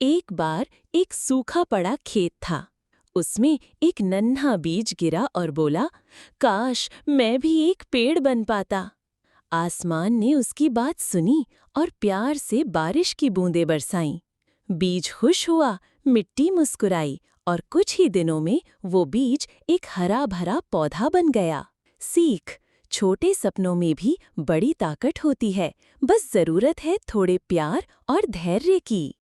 एक बार एक सूखा पड़ा खेत था। उसमें एक नन्हा बीज गिरा और बोला, काश मैं भी एक पेड़ बन पाता। आसमान ने उसकी बात सुनी और प्यार से बारिश की बूंदें बरसाईं। बीज खुश हुआ, मिट्टी मुस्कुराई और कुछ ही दिनों में वो बीज एक हरा भरा पौधा बन गया। सीख: छोटे सपनों में भी बड़ी ताकत होती है, बस जरूरत है थोड़े प्यार और धैर्य की।